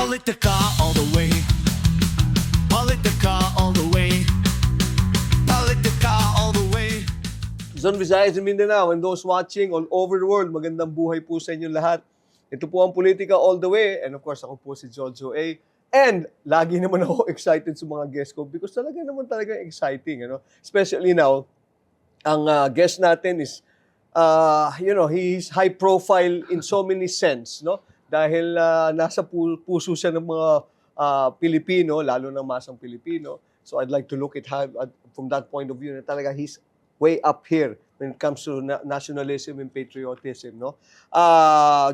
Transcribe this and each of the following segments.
Politica all the way. Politica all the way. Politica all the way. Luzon, Visayas, and Mindanao, and those watching all over the world, magandang buhay po sa inyo lahat. Ito po ang Politika All the Way, and of course, ako po si Jojo A. And lagi naman ako excited sa mga guests ko because talaga exciting, Especially now, ang guest natin is, he's high profile in so many sense, no? Dahil nasa puso siya ng mga Pilipino, lalo ng masang Pilipino. So I'd like to look at how, from that point of view, na talaga he's way up here when it comes to nationalism and patriotism, no?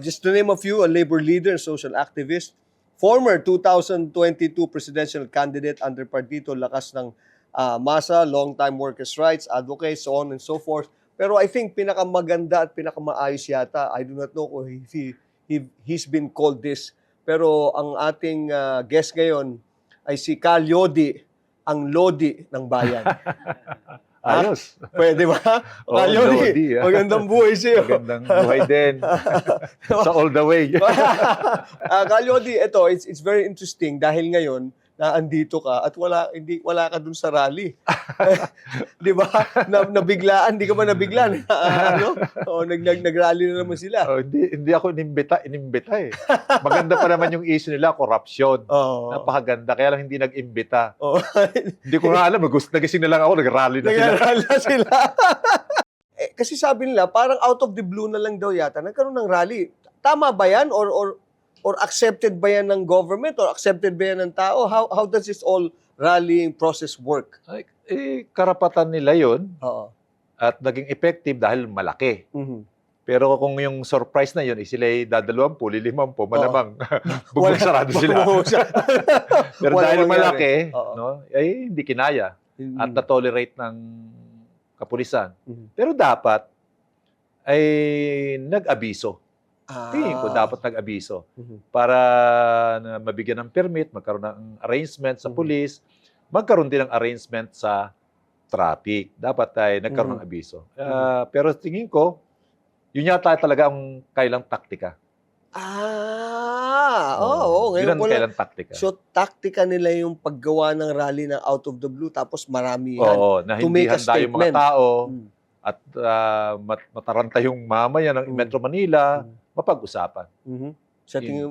Just to name a few, a labor leader and social activist, former 2022 presidential candidate under Partito Lakas ng Masa, long-time workers' rights, advocate, so on and so forth. Pero I think pinakamaganda at pinakamaayos yata, I do not know kung he's been called this, pero ang ating guest ngayon ay si Cal Yodi, ang Lodi ng bayan. Ayos. Pwede ba? Oh, Cal Yodi, Lodi, magandang buhay sa'yo. Magandang buhay din. Sa all the way. Cal Yodi, it's very interesting dahil ngayon, na andito ka at wala ka dun sa rally. 'Di ba? Nabiglaan, hindi ka ba nabiglaan? Nag-rally na naman sila. Oh, hindi ako inimbita eh. Maganda pa naman yung issue nila, corruption. Oh. Napakaganda, kaya lang hindi nag-imbita. Oh. Hindi ko nga alam, nagising na lang ako, nag-rally na sila. Nag-rally na sila. Kasi sabi nila, parang out of the blue na lang daw yata, nagkaroon ng rally. Tama ba yan? Or accepted ba yan ng government? Or accepted ba yan ng tao? How does this all rallying process work? Karapatan nila yun. Oo. At naging effective dahil malaki. Mm-hmm. Pero kung yung surprise na yun, sila ay dadalawampu, lilimampu, malamang bubugsarado sila. Pero dahil malaki, no, ay hindi kinaya. At na-tolerate ng kapulisan. Pero dapat ay nag-abiso. Tingin ko dapat nag-abiso para na mabigyan ng permit, magkaroon ng arrangement sa police, magkaroon din ng arrangement sa traffic. Dapat ay nagkaroon ng abiso. Pero tingin ko, yun yata talaga ang kailang taktika. Oo. Yun ang kailang taktika. So, taktika nila yung paggawa ng rally ng out of the blue tapos marami yan. Oo, na to hindi make a handa yung mga statement. tao at mataranta yung mamaya ng Metro Manila, mapag-usapan. Sa tingin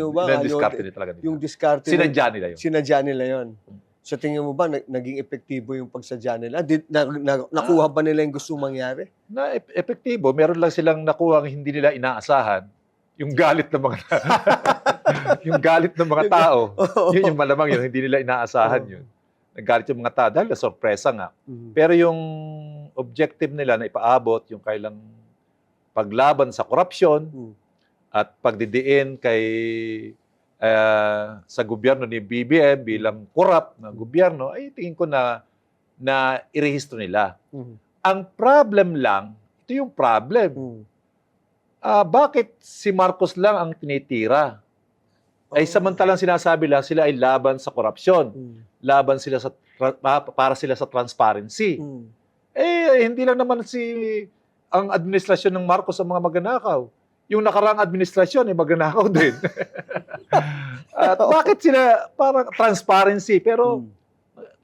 mo ba, discarte nila talaga nila. yung diskarte Sinadya nila yun. Sinadya nila yun. Sa tingin mo ba, naging epektibo yung pagsadya nila? Nakuha ba nila yung gusto mangyari? Na epektibo, meron lang silang nakuha ang hindi nila inaasahan. Yung galit ng mga yung galit ng mga tao. Yun yung malamang yun, hindi nila inaasahan yun. Naggalit yung mga tao dahil sorpresa nga. Pero yung objective nila na ipaabot, yung kailang paglaban sa korupsyon at pagdidiin kay sa gobyerno ni BBM bilang korap na gobyerno, ay tingin ko na irehistro nila. Ang problem lang, ito yung problem. Bakit si Marcos lang ang tinitira? Ay samantalang sinasabi lang sila ay laban sa korupsyon. Laban sila para sila sa transparency. Hindi lang naman ang administrasyon ng Marcos ang mga magnanakaw. Yung nakaraang administrasyon ay magnanakaw din. At bakit sila parang transparency? Pero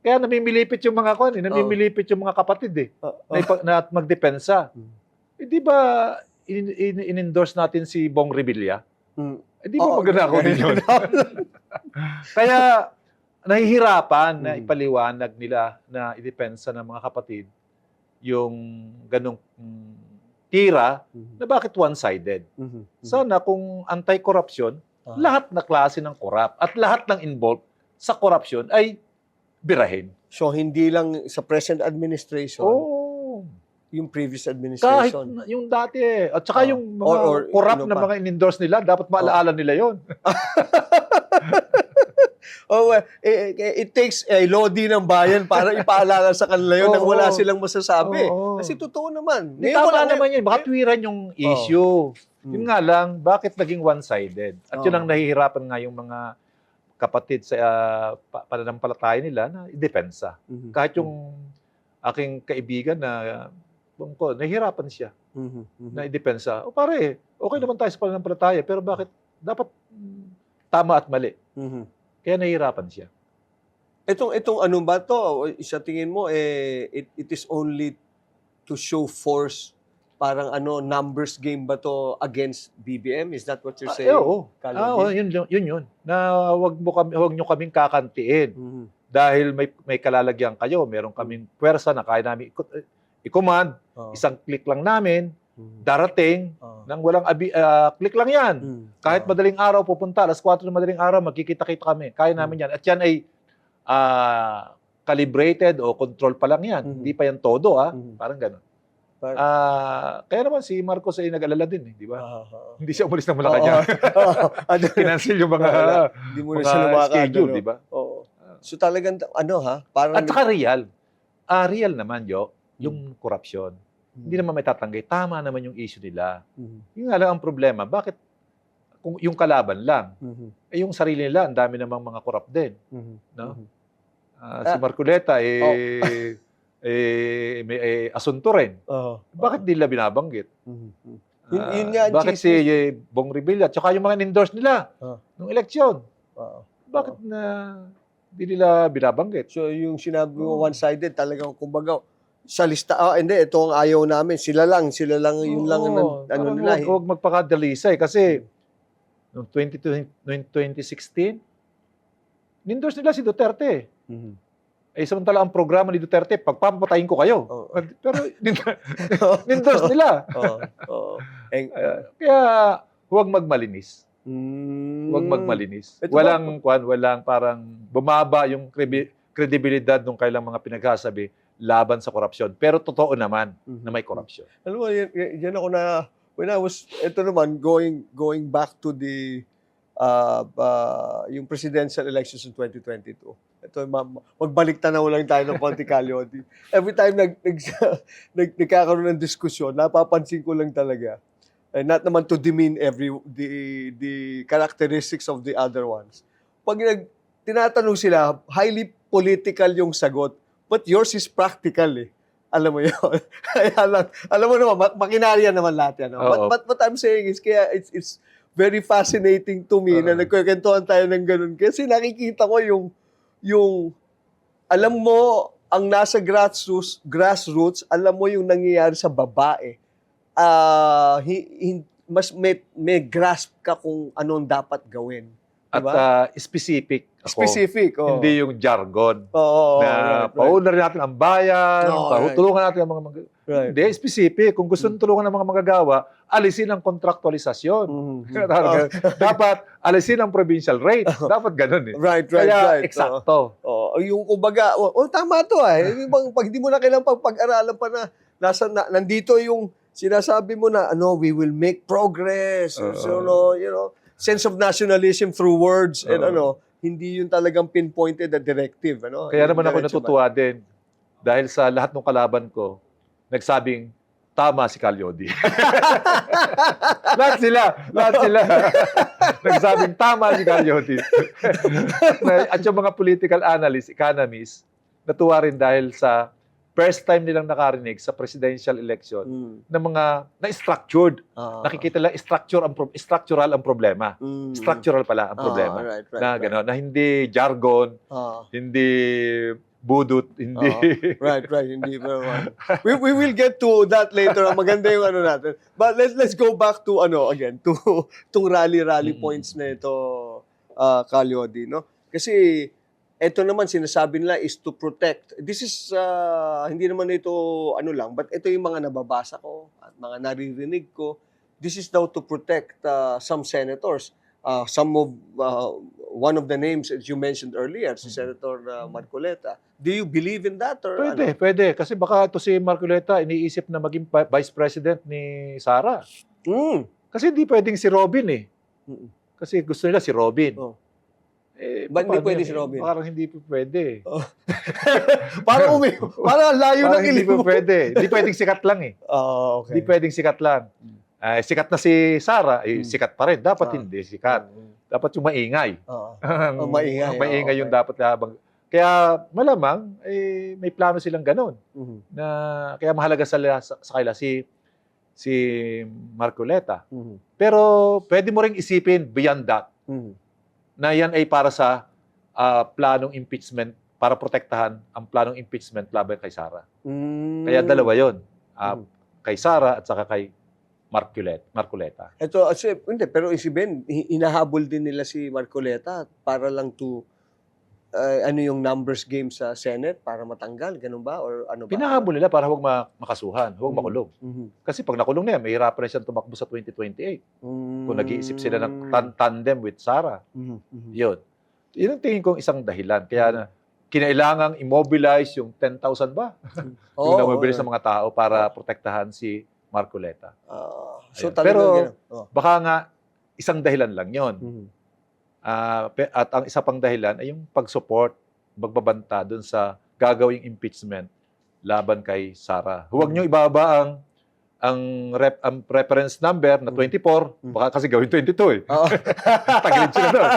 kaya namimilipit yung mga namimilipit yung mga kapatid na magdepensa. Di ba in-endorse natin si Bong Revilla? Di ba magnanakaw din yun? Kaya nahihirapan na ipaliwanag nila na idepensa ng mga kapatid yung ganong tira na bakit one-sided. Sana kung anti-corruption, lahat na klase ng corrupt at lahat ng involved sa corruption ay birahin. So, hindi lang sa present administration, yung previous Kahit administration. yung dati At saka yung mga corrupt na mga in-endorse nila, dapat maalaala nila yon. It takes a lodi ng bayan para ipaalala sa kanila yun nang wala silang masasabi. Kasi totoo naman. Tama naman yun. Baka tuwiran yung issue. Yun nga lang, bakit naging one-sided? At yun ang nahihirapan nga yung mga kapatid sa pananampalataya nila na idepensa. Kahit yung aking kaibigan na nahihirapan siya na idepensa. Pare, okay naman tayo sa pananampalataya, pero bakit dapat tama at mali. Mhm. Kaya nahihirapan siya. Itong ano ba to? Sa tingin mo it is only to show force, parang ano, numbers game ba to against BBM? Is that what you're saying? Oo. Calodi? Yun. Na wag nyo kaming kakantiin. Mhm. Dahil may kalalagyan kayo, meron kaming pwersa na kaya namin i-command. Oo. Isang click lang namin, Mhm. darating, Oo. nang walang click lang yan. Mhm. Kahit Oo. madaling araw pupunta, alas 4 ng madaling araw, magkikita-kita kami. Kaya namin yan. At yan ay calibrated o control pa lang yan. Mhm. Hindi pa yan todo, Mhm. Parang gano'n. Par- Kaya naman si Marcos ay nag-alala din, di ba? Oo. Hindi siya umalis ng Malacanang. Ano, Kinancel yung mga, hindi mo na mga siya lumakad. schedule, ano? di ba? Oo. So talagang, ano parang... At saka real. Real naman, Jo, yung korupsyon. Hindi naman may tatanggay. Tama naman yung issue nila. Mhm. Yung nga lang ang problema, bakit kung yung kalaban lang, Mhm. yung sarili nila, ang dami namang mga korap din. Mhm. No? Mhm. Si Marcoleta, Oh. may asunto rin. Oo. Bakit di nila binabanggit? Mhm. Yun nga ang Bakit si chismis. Bong Revilla, tsaka yung mga endorse nila nung eleksyon, Oo. bakit na di nila binabanggit? So yung sinabi mo one-sided, talagang kumbaga sa lista, hindi, ito ang ayaw namin. Sila lang, yun lang ang ano Parang nila. Huwag magpakadalisay kasi noong 2016, nindorse nila si Duterte. Mhm. Samantala ang programa ni Duterte, pagpapatayin ko kayo. Oo. Pero nindorse nila. Oo. Oo. Kaya huwag magmalinis. Mm. Huwag magmalinis. Ito Walang parang bumaba yung kredibilidad ng kailang mga pinagsasabi laban sa korupsyon. Pero totoo naman na may korupsyon. Alam mo, yan ako na, when I was, ito naman, going back to the, yung presidential elections in 2022. Ito, magbalik tanaw lang tayo ng konti, Calodi. Every time nagkakaroon ng diskusyon, napapansin ko lang talaga, not naman to demean the characteristics of the other ones. Pag tinatanong sila, highly political yung sagot, but yours is practical eh. Alam mo yun. Kaya lang, alam mo naman, makinarya naman lahat yan. No? But what I'm saying is, kaya it's very fascinating to me na nagkwentuhan tayo ng ganun. Kasi nakikita ko yung alam mo, ang nasa grassroots, alam mo yung nangyayari sa babae. Mas may grasp ka kung anong dapat gawin. Diba? At specific ako. Specific, oh. Hindi yung jargon. Oo, na right. paunlarin natin ang bayan, Right. tulungan natin ang mga Right. Hindi, specific. Kung gusto tulungan ng mga magagawa, alisin ang kontraktualisasyon. Dapat alisin ang provincial rate. Dapat ganun eh. Right. Kaya eksakto. Yung kumbaga, tama to pag hindi mo na kailangang pag-aralan pa na nandito yung sinasabi mo na we will make progress. So, sense of nationalism through words and hindi yun talagang pinpointed na directive. Kaya naman ako natutuwa din dahil sa lahat ng kalaban ko, nagsabing tama si Calodi. lahat sila. Nagsabing tama si Calodi. At yung mga political analysts, economists, natuwa rin dahil sa first time nilang nakarinig sa presidential election na mga na-structured. Nakikita lang structural ang problema. Structural pala ang problema. Right, na gano'n, na hindi jargon, hindi budut, hindi. Right. Hindi we will get to that later. Maganda yung natin. But let's go back to again to tong rally points na ito, Calodi, no? Kasi ito naman sinasabi nila is to protect. This is hindi naman ito lang, but ito yung mga nababasa ko at mga naririnig ko. This is daw to protect some senators. One of the names that you mentioned earlier, si Senator Marcoleta. Do you believe in that? Or Pwede. Kasi baka ito si Marcoleta iniisip na maging vice president ni Sara. Kasi hindi pwedeng si Robin eh. Kasi gusto nila si Robin. Ba't hindi pwede si Robin? Parang hindi pwede. Parang layo ng hindi ilim mo. pwede. Hindi pwedeng sikat lang eh. Okay. Hindi pwedeng sikat lang. Sikat na si Sara, sikat pa rin. Dapat hindi sikat. Dapat yung maingay. Maingay yung dapat labang. Kaya malamang may plano silang ganon. Na kaya mahalaga sa kanila si Marcoleta. Pero pwede mo ring isipin beyond that. na yan ay para sa planong impeachment, para protektahan ang planong impeachment laban kay Sara. Kaya dalawa yon, Mm. kay Sara at saka kay Marcoleta. Ito, hindi, pero si Ben, hinahabol din nila si Marcoleta para lang to, ano yung numbers game sa Senate para matanggal, ganun ba? Or ano ba? Pinahabol nila para huwag makasuhan, huwag Mm. makulong. Mhm. Kasi pag nakulong na yan, mahirapan na siyang tumakbo sa 2028. Kung nag-iisip sila ng tandem with Sara. Mhm. Mhm. Yun. Yun ang tingin kong isang dahilan. Kaya na, kinailangang immobilize yung 10,000 ba? Yung namobilize ng mga tao para protektahan si Marcoleta. So Ayan. talagang Pero, ganun. Baka nga, isang dahilan lang yon. Mhm. At ang isa pang dahilan ay yung pag-support, magbabanta dun sa gagawing impeachment laban kay Sara. Huwag niyo ibaba ang reference number na 24, baka kasi gawin 22 eh. Oo. Tagilid sila doon.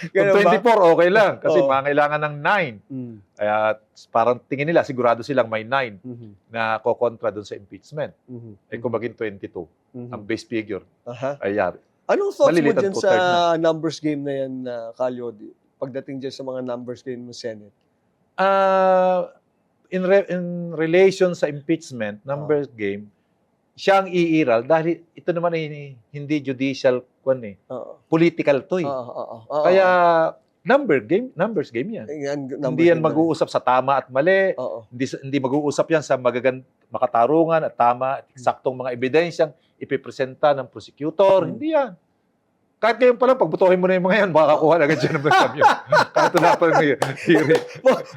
Kung Ganun ba? 24, okay lang. Kasi Oo. mangailangan ng 9. Mm. Kaya parang tingin nila, sigurado silang may 9 Mhm. na kokontra doon sa impeachment. Mhm. Eh kung maging 22, Mhm. ang base figure, Aha. ay yari. Anong thoughts mo Maliliit ang dyan two-third sa numbers game na yan, Kalyo? Pagdating dyan sa mga numbers game ng Senate? In relation sa impeachment, numbers game, siya ang iiral dahil ito naman ay hindi judicial Oo. political to eh. Oo. Kaya numbers game yan. Hindi yan mag-uusap sa tama at mali. Oo. Hindi mag-uusap yan sa makatarungan at tama at eksaktong mga ebidensyang ipipresenta ng prosecutor. Hindi yan. Kahit ngayon pa lang, pagbutuhin mo na yung mga yan, makakakuha na agad dyan ng exam yun. Kahit wala pa ng hearing.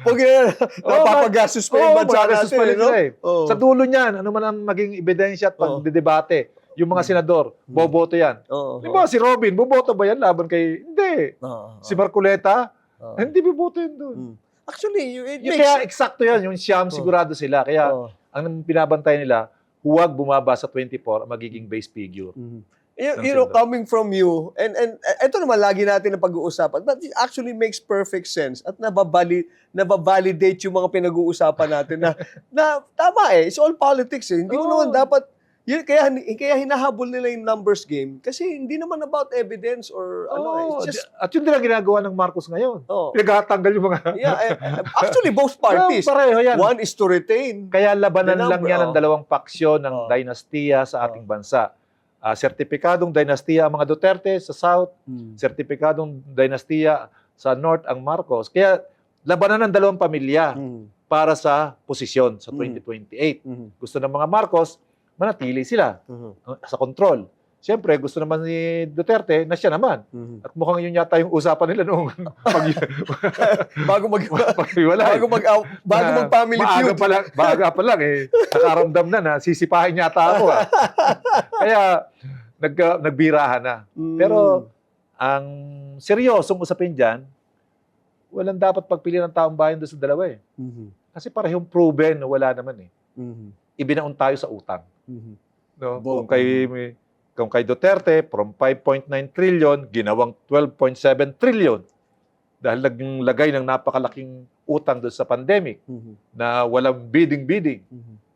Huwag na, napapagastos pa yung bansa magagastos natin. pa rin No? sila eh. Oo. Sa dulo niyan, ano man ang maging ebidensya at pagdedebate, yung mga senador, boboto yan. Oo. Di ba, si Robin, boboto ba yan laban kay... Hindi. Oo. Si Marcoleta, Oo. hindi boboto yun doon. Actually, it Yung makes... kaya eksakto yan, yung siyam sigurado sila. Kaya Oo. ang pinabantay nila, huwag bumaba sa 24 ang magiging base figure. You know, coming from you, and ito naman lagi natin na pag-uusapan, but it actually makes perfect sense at nababalidate yung mga pinag-uusapan natin na tama eh, it's all politics eh. Hindi mo naman dapat, yun, kaya hinahabol nila yung numbers game kasi hindi naman about evidence or ano eh. It's just, At yun din ang ginagawa ng Marcos ngayon. oh, Pinagtatanggal yung mga... actually both parties. Pareho yan. One is to retain. Kaya labanan The lang number, yan ng dalawang paksyon ng dinastiya sa ating bansa. Sertipikadong dinastiya ang mga Duterte sa South, sertipikadong dinastiya sa North ang Marcos. Kaya labanan ng dalawang pamilya para sa posisyon sa 2028. Gusto ng mga Marcos, manatili sila sa control. Siyempre, gusto naman ni Duterte na siya naman. At mukhang yun yata yung usapan nila noong bago paghiwalay. bago mag-family feud. Maaga pa lang eh. Nakaramdam na sisipahin yata ako. Kaya nagbirahan na. Pero ang seryosong usapin dyan, walang dapat pagpili ng taong bayan doon sa dalawa eh. Kasi parehong proven na wala naman eh. Ibinaon tayo sa utang. No? Kung kay Duterte, from 5.9 trillion, ginawang 12.7 trillion. Dahil naglagay ng napakalaking utang doon sa pandemic na walang bidding.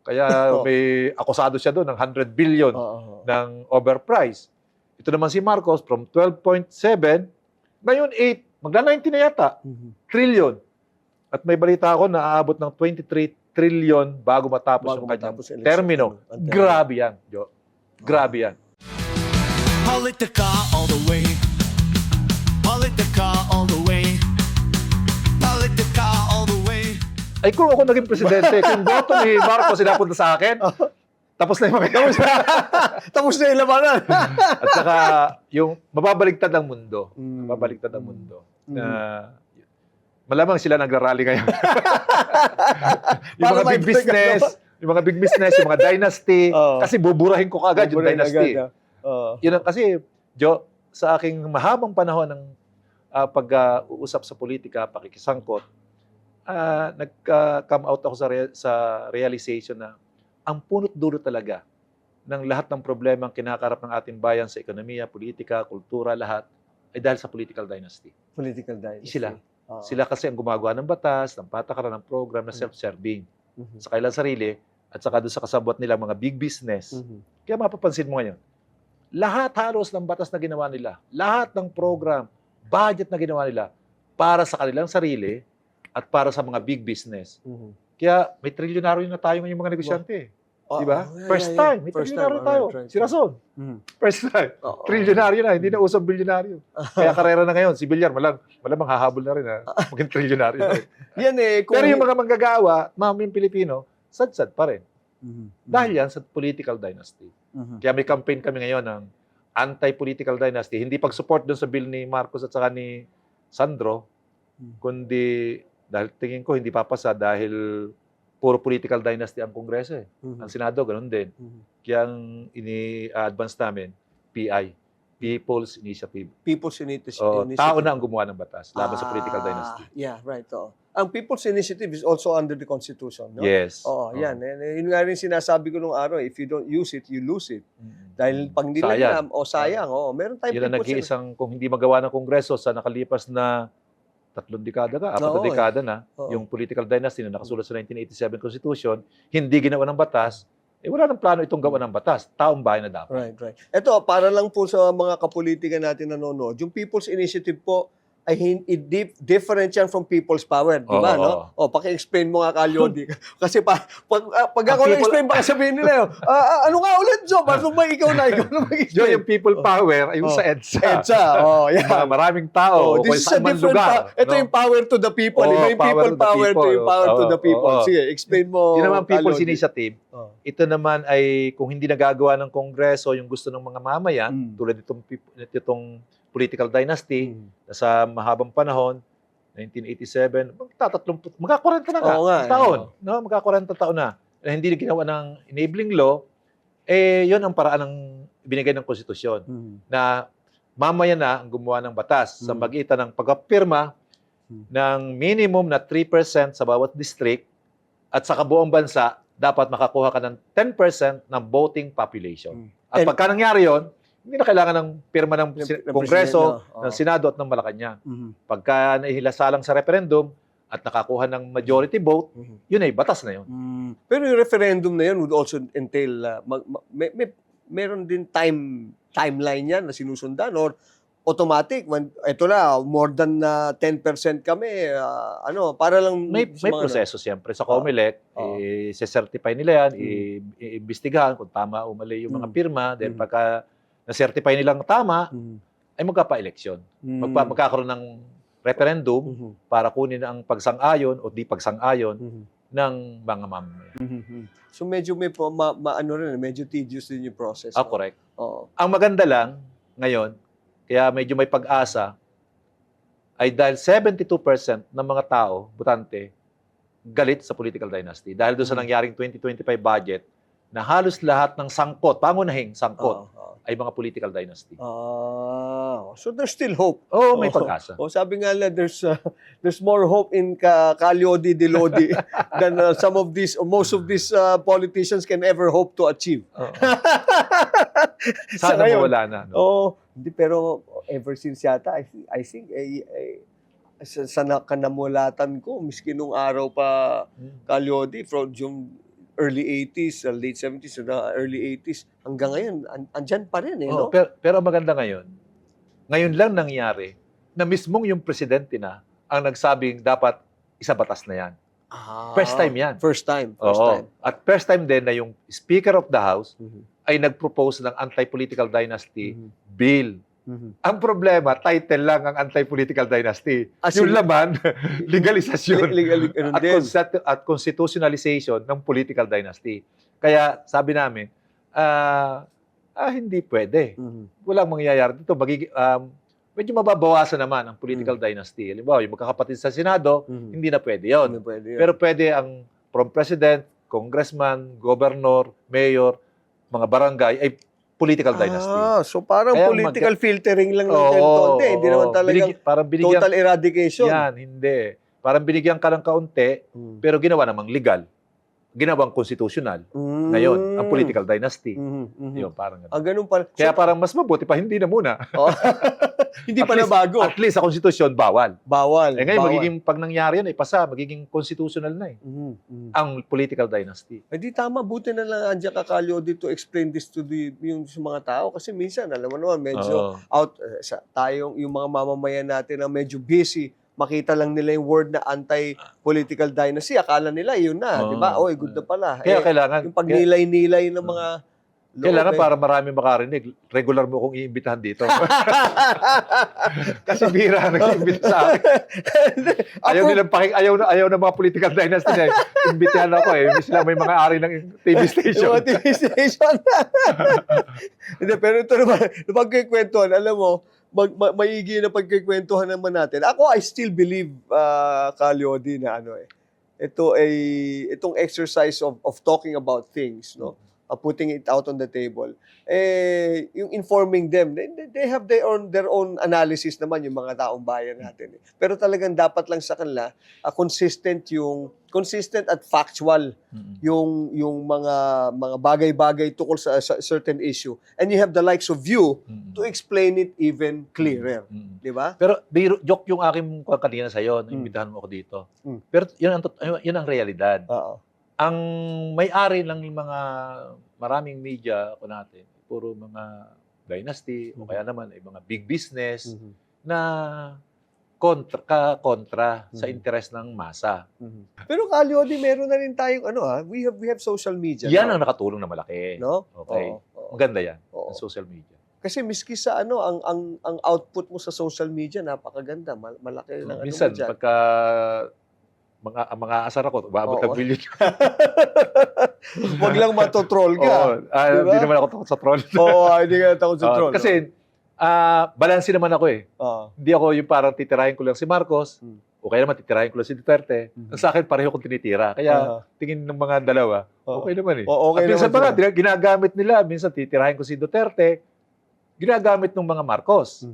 Kaya may akusado siya doon ng 100 billion ng overprice. Ito naman si Marcos, from 12.7, ngayon 8, magla-19 na yata, trillion. At may balita ako na aabot ng 23 trillion bago matapos yung kanyang termino. Grabe yan, Jo. Grabe yan. Politica all the way. Politica all the way. Politica all the way. Ay kung ako naging presidente, kung boto ni Marcos sinapunta sa akin, tapos na yung mga Tapos na yung labanan. At saka, yung mababaligtad ang mundo. Mababaligtad ang mundo. Na, malamang sila nagrarally ngayon. Yung mga big business, yung mga dynasty, kasi buburahin ko kaagad yung dynasty. Yun ang kasi, Jo, sa aking mahabang panahon ng pag-uusap sa politika, pakikisangkot, nag-come out ako sa realization na ang punot dulo talaga ng lahat ng problema ang kinakarap ng ating bayan sa ekonomiya, politika, kultura, lahat, ay dahil sa political dynasty. Political dynasty. Sila kasi ang gumagawa ng batas, ng patakaran, ng program na self-serving. Sa kailang sarili, at saka doon sa kasabwat nilang mga big business. Kaya mapapansin mo ngayon, lahat halos ng batas na ginawa nila, lahat ng program, budget na ginawa nila para sa kanilang sarili at para sa mga big business. Mhm. Kaya may trilyonaryo na tayo ngayon mga negosyante. Di ba? Oh, yeah, First yeah, yeah. time, may First trilyonaryo time. tayo. Alright, right. Si Rason, Mhm. first time. Oo. Trilyonaryo na, hindi na usap bilyonaryo. Kaya karera na ngayon, si Villar, malamang hahabol na rin ha. Maging trilyonaryo na rin. Yan kung Pero yung mga manggagawa, mamayang Pilipino, sad-sad pa rin. Mhm. Dahil yan sa political dynasty. Mhm. Kaya may campaign kami ngayon ng anti-political dynasty. Hindi pag-support doon sa bill ni Marcos at saka ni Sandro, kundi dahil tingin ko hindi papasa dahil puro political dynasty ang Kongreso eh. Mhm. Ang Senado, ganun din. Mhm. Kaya ang ini-advance namin, PI, People's Initiative. People's Initiative. Tao na ang gumawa ng batas laban sa political dynasty. Yeah, right. Oo. Ang People's Initiative is also under the Constitution, no? Yes. Oo, yan. Yun nga rin sinasabi ko nung araw, if you don't use it, you lose it. Mm. Dahil pag hindi Sayang. lang sayang. Meron tayong Yun ang People's nag-iisang, kung hindi magawa ng Kongreso sa nakalipas na 3 dekada ka, 4 Oo, dekada na, Oo. yung political dynasty na nakasulat sa 1987 Constitution, hindi ginawa ng batas, wala nang plano itong gawa ng batas. Taong bayan na dapat. Right. Ito, para lang po sa mga kapolitika natin nanonood, yung People's Initiative po ay different yan from people's power, di ba, Oo. no? Paki-explain mo nga, Kalyodi. Kasi pag ako people- na-explain, baka sabihin nila, ano nga ulit, Joe? Ano ba ikaw na Yung mag-explain? people power ay yung Oh. sa EDSA. EDSA, yan. Mga maraming tao, o This is a saan man different lugar. Ito yung power to the people. Iba yung power people to the power to people. yung power to the people. Oo. Sige, explain mo. Yun naman People's Kalyodi. Initiative. Oh. Ito naman ay kung hindi nagagawa ng Kongreso yung gusto ng mga mamayan, Mm. tulad itong political dynasty, sa mahabang panahon, 1987, magka-40 na nga, Oo nga, taon. No? Magka-40 taon na. Hindi ginawa ng enabling law, yun ang paraan ng binigay ng konstitusyon na mamaya na ang gumawa ng batas sa magitan ng pagpapirma ng minimum na 3% sa bawat district at sa kabuong bansa, dapat makakuha ka ng 10% ng voting population. At And- pagka nangyari yun, hindi na kailangan ng pirma ng Ng Kongreso, Presidente, no? ng Senado at ng Malacanang. Mhm. Pagka nahihilasalang sa referendum at nakakuha ng majority vote, Mhm. yun ay batas na yun. Pero yung referendum na yun would also entail, meron din timeline yan na sinusundan or automatic, ito na, more than 10% kami, para lang May sa mga- proseso siyempre sa COMELEC, Oo. i-certify nila yan, i-imbestigahan kung tama o mali yung mga pirma, then pagka na-certify nilang tama, Mhm. ay magkapa-eleksyon. Mhm. Magkakaroon ng referendum Mhm. para kunin ang pagsang-ayon o di pagsang-ayon Mhm. ng mga mamamayan. Mhm. So medyo may ano rin, medyo tedious din yung process. no? Correct. Oo. Ang maganda lang ngayon, kaya medyo may pag-asa, ay dahil 72% ng mga tao, botante, galit sa political dynasty. Dahil doon sa nangyaring 2025 budget, na halos lahat ng sangkot, pangunahing sangkot, Oo. ay mga political dynasty. So there's still hope. May pag-asa. Sabi nga nila, there's more hope in Kalyodi de Lodi than most of these politicians can ever hope to achieve. Oo. Sa Sana ngayon. mawala na. No? Hindi, pero ever since yata, I think, sa kanamulatan ko, miski nung araw pa Kalyodi, from yung early 80s, late 70s, early 80s, hanggang ngayon, andyan pa rin no? Pero ang maganda ngayon lang nangyari na mismong yung presidente na ang nagsabing dapat isabatas na yan. First time yan. First time. At first time din na yung Speaker of the House Mhm. ay nag-propose ng anti-political dynasty Mhm. bill. Mhm. Ang problema, title lang ang anti-political dynasty. Yung Sige. laman, legalisasyon Ganun din. at constitutionalization ng political dynasty. Kaya sabi namin, hindi pwede. Mhm. Walang mangyayari dito. Medyo mababawasan naman ang political dynasty. Halimbawa, yung magkakapatid sa Senado, Mhm. hindi na pwede yun. Hindi pwede yun. Pero pwede ang from president, congressman, governor, mayor, mga barangay, ay political dynasty. So parang Kaya political filtering lang ng Oo, konti. Hindi oo. naman talagang Parang binigyan, total eradication. yan, hindi. Parang binigyan ka ng kaunti, pero ginawa namang legal. ginawang constitutional. Ngayon, ang political dynasty. Yun, parang ganun. Ganun pala. Kaya parang mas mabuti pa, hindi na muna. Oh, hindi pa At least- nabago. At least sa konstitusyon, bawal. Bawal. Ngayon, bawal. magiging, pag nangyari yan, ipasa, magiging constitutional na ang political dynasty. Hindi tama, buti na lang andyan ka Kalyo dito explain this to yung sa mga tao kasi minsan alam mo naman medyo Oo. out tayong yung mga mamamayan natin na medyo busy makita lang nila yung word na anti-political dynasty akala nila yun na, Oo. di ba? Oy, good na pala. Kaya kailangan, yung pagnilay-nilay ng mga kailangan para marami makarinig, regular mo kong iimbitahan dito. Kasi bira nag-iimbita sa akin. Ayaw na mga political dynasty na imbitahan ako eh. Sila may mga ari ng TV station. Yung mga TV station. Hindi, pero ito naman, pagkikwentuhan, alam mo, maigi na pagkikwentuhan naman natin. Ako, I still believe, Kalyodi, na itong exercise of talking about things, no? Putting it out on the table. Yung informing them, they have their own analysis naman yung mga taong bayan natin. Pero talagang dapat lang sa kanila consistent at factual yung mga bagay-bagay tungkol sa certain issue. And you have the likes of you to explain it even clearer. Di ba? Pero joke yung aking kanina sa'yo, imbitahan mo ako dito. Pero yun ang realidad. Oo. Ang may-ari ng mga maraming media ko natin, puro mga dynasty o kaya naman ay mga big business na kontra sa interes ng masa. Pero Kalyodi, meron na rin tayong we have social media. Yan now. ang nakatulong na malaki. No? Okay. Oo. Maganda yan, Oo. ang social media. Kasi miski sa ang output mo sa social media napakaganda, malaki lang Minsan, mo dyan. pagka mga asar ako, umabot Oo. ng billion. Wag lang matotroll ka. Diba? Hindi naman ako takot sa troll. Oo, hindi ka takot sa troll. Kasi, balanse naman ako eh. Oo. Hindi ako yung parang titirahin ko lang si Marcos, o kaya naman titirahin ko lang si Duterte. Ang sa akin, pareho kong tinitira. Kaya, tingin ng mga dalawa, okay naman eh. Okay At minsan naman pa nga, ginagamit nila, minsan titirahin ko si Duterte, ginagamit ng mga Marcos.